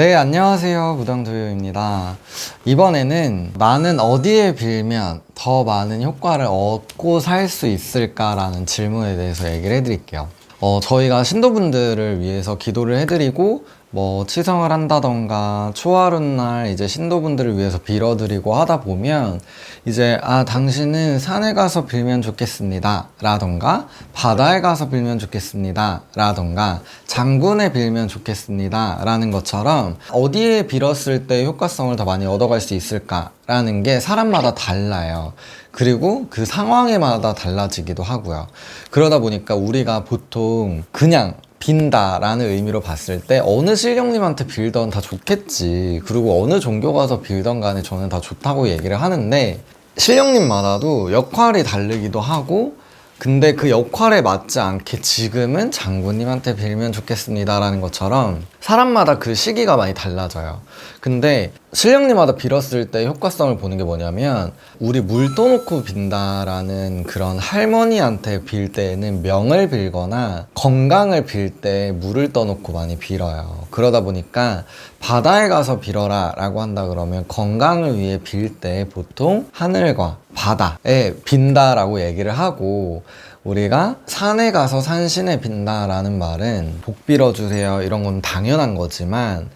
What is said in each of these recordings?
네, 안녕하세요. 무당도요입니다. 이번에는 나는 어디에 빌면 더 많은 효과를 얻고 살 수 있을까라는 질문에 대해서 얘기를 해드릴게요. 저희가 신도분들을 위해서 기도를 해드리고 치성을 한다던가 초하룻날 이제 신도분들을 위해서 빌어드리고 하다 보면 이제 당신은 산에 가서 빌면 좋겠습니다 라던가 바다에 가서 빌면 좋겠습니다 라던가 장군에 빌면 좋겠습니다 라는 것처럼 어디에 빌었을 때 효과성을 더 많이 얻어갈 수 있을까 라는 게 사람마다 달라요. 그리고 그 상황에마다 달라지기도 하고요. 그러다 보니까 우리가 보통 그냥 빈다라는 의미로 봤을 때 어느 신령님한테 빌던 다 좋겠지, 그리고 어느 종교 가서 빌던 간에 저는 다 좋다고 얘기를 하는데, 신령님마다도 역할이 다르기도 하고, 근데 그 역할에 맞지 않게 지금은 장군님한테 빌면 좋겠습니다 라는 것처럼 사람마다 그 시기가 많이 달라져요. 근데 신령님마다 빌었을 때 효과성을 보는 게 뭐냐면, 우리 물 떠놓고 빈다라는 그런 할머니한테 빌 때에는 명을 빌거나 건강을 빌 때 물을 떠놓고 많이 빌어요. 그러다 보니까 바다에 가서 빌어라 라고 한다 그러면 건강을 위해 빌 때 보통 하늘과 바다에 빈다라고 얘기를 하고, 우리가 산에 가서 산신에 빈다라는 말은 복 빌어주세요 이런 건 당연한 거지만,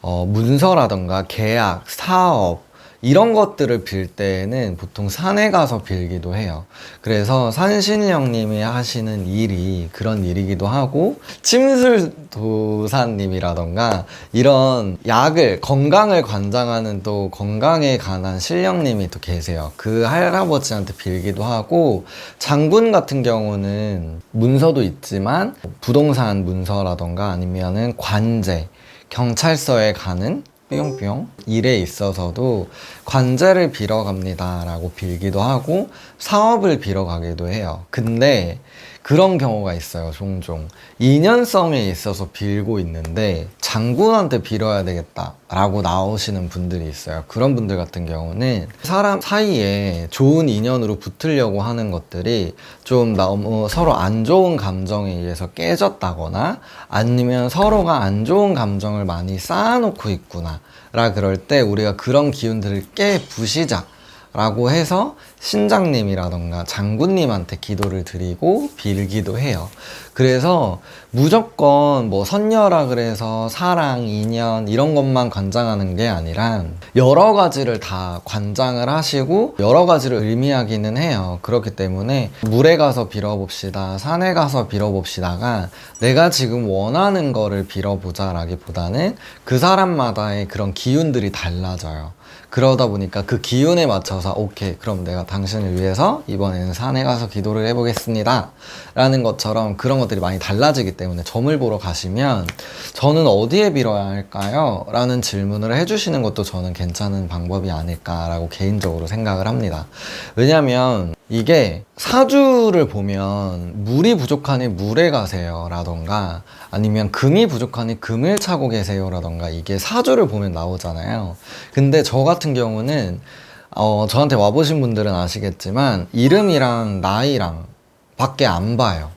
문서라던가 계약, 사업 이런 것들을 빌 때에는 보통 산에 가서 빌기도 해요. 그래서 산신령님이 하시는 일이 그런 일이기도 하고, 침술도사님이라던가 이런 약을, 건강을 관장하는 또 건강에 관한 신령님이 또 계세요. 그 할아버지한테 빌기도 하고, 장군 같은 경우는 문서도 있지만 부동산 문서라던가 아니면은 관제, 경찰서에 가는 뿅뿅 일에 있어서도 관제를 빌어갑니다 라고 빌기도 하고 사업을 빌어가기도 해요. 근데 그런 경우가 있어요. 종종 인연성에 있어서 빌고 있는데 장군한테 빌어야 되겠다 라고 나오시는 분들이 있어요. 그런 분들 같은 경우는 사람 사이에 좋은 인연으로 붙으려고 하는 것들이 좀 너무 서로 안 좋은 감정에 의해서 깨졌다거나, 아니면 서로가 안 좋은 감정을 많이 쌓아놓고 있구나 라 그럴 때 우리가 그런 기운들을 깨부시자 라고 해서 신장님이라던가 장군님한테 기도를 드리고 빌기도 해요. 그래서 무조건 선녀라 그래서 사랑, 인연 이런 것만 관장하는 게 아니라 여러 가지를 다 관장을 하시고 여러 가지를 의미하기는 해요. 그렇기 때문에 물에 가서 빌어봅시다, 산에 가서 빌어봅시다가 내가 지금 원하는 거를 빌어보자 라기보다는 그 사람마다의 그런 기운들이 달라져요. 그러다 보니까 그 기운에 맞춰서 오케이, 그럼 내가 당신을 위해서 이번에는 산에 가서 기도를 해보겠습니다 라는 것처럼 그런 것들이 많이 달라지기 때문에 점을 보러 가시면 저는 어디에 빌어야 할까요? 라는 질문을 해주시는 것도 저는 괜찮은 방법이 아닐까라고 개인적으로 생각을 합니다. 왜냐면 이게 사주를 보면 물이 부족하니 물에 가세요 라던가 아니면 금이 부족하니 금을 차고 계세요 라던가 이게 사주를 보면 나오잖아요. 근데 저 같은 경우는 저한테 와보신 분들은 아시겠지만 이름이랑 나이랑 밖에 안 봐요.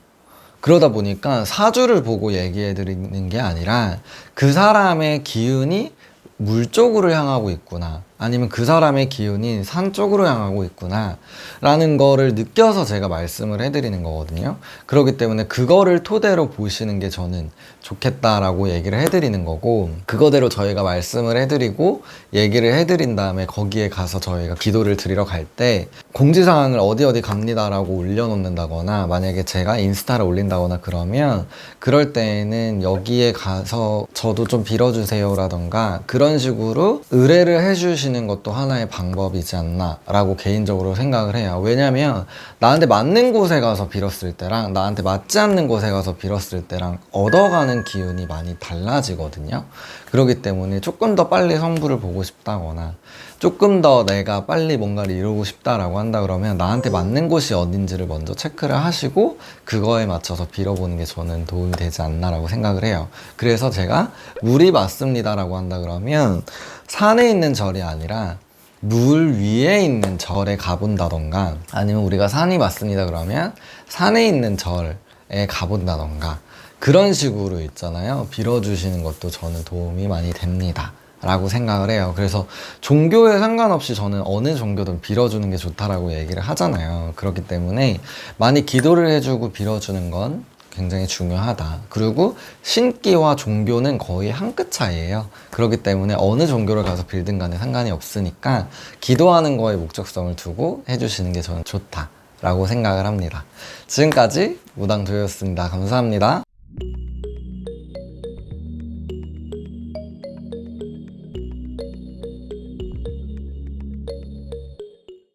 그러다 보니까 사주를 보고 얘기해 드리는 게 아니라 그 사람의 기운이 물 쪽으로 향하고 있구나, 아니면 그 사람의 기운이 산 쪽으로 향하고 있구나 라는 거를 느껴서 제가 말씀을 해드리는 거거든요. 그렇기 때문에 그거를 토대로 보시는 게 저는 좋겠다라고 얘기를 해드리는 거고, 그거대로 저희가 말씀을 해드리고 얘기를 해드린 다음에 거기에 가서 저희가 기도를 드리러 갈 때 공지사항을 어디 갑니다라고 올려놓는다거나, 만약에 제가 인스타를 올린다거나 그러면 그럴 때에는 여기에 가서 저도 좀 빌어주세요 라던가 그런 식으로 의뢰를 해주시는 것도 하나의 방법이지 않나 라고 개인적으로 생각을 해요. 왜냐면 나한테 맞는 곳에 가서 빌었을 때랑 나한테 맞지 않는 곳에 가서 빌었을 때랑 얻어가는 기운이 많이 달라지거든요. 그렇기 때문에 조금 더 빨리 성부를 보고 싶다거나 조금 더 내가 빨리 뭔가를 이루고 싶다라고 한다 그러면 나한테 맞는 곳이 어딘지를 먼저 체크를 하시고 그거에 맞춰서 빌어보는 게 저는 도움이 되지 않나라고 생각을 해요. 그래서 제가 물이 맞습니다라고 한다 그러면 산에 있는 절이 아니라 물 위에 있는 절에 가본다던가, 아니면 우리가 산이 맞습니다 그러면 산에 있는 절에 가본다던가, 그런 식으로 있잖아요. 빌어주시는 것도 저는 도움이 많이 됩니다. 라고 생각을 해요. 그래서 종교에 상관없이 저는 어느 종교든 빌어주는 게 좋다라고 얘기를 하잖아요. 그렇기 때문에 많이 기도를 해주고 빌어주는 건 굉장히 중요하다. 그리고 신기와 종교는 거의 한 끗 차이예요. 그렇기 때문에 어느 종교를 가서 빌든 간에 상관이 없으니까 기도하는 거에 목적성을 두고 해주시는 게 저는 좋다라고 생각을 합니다. 지금까지 무당도였습니다. 감사합니다.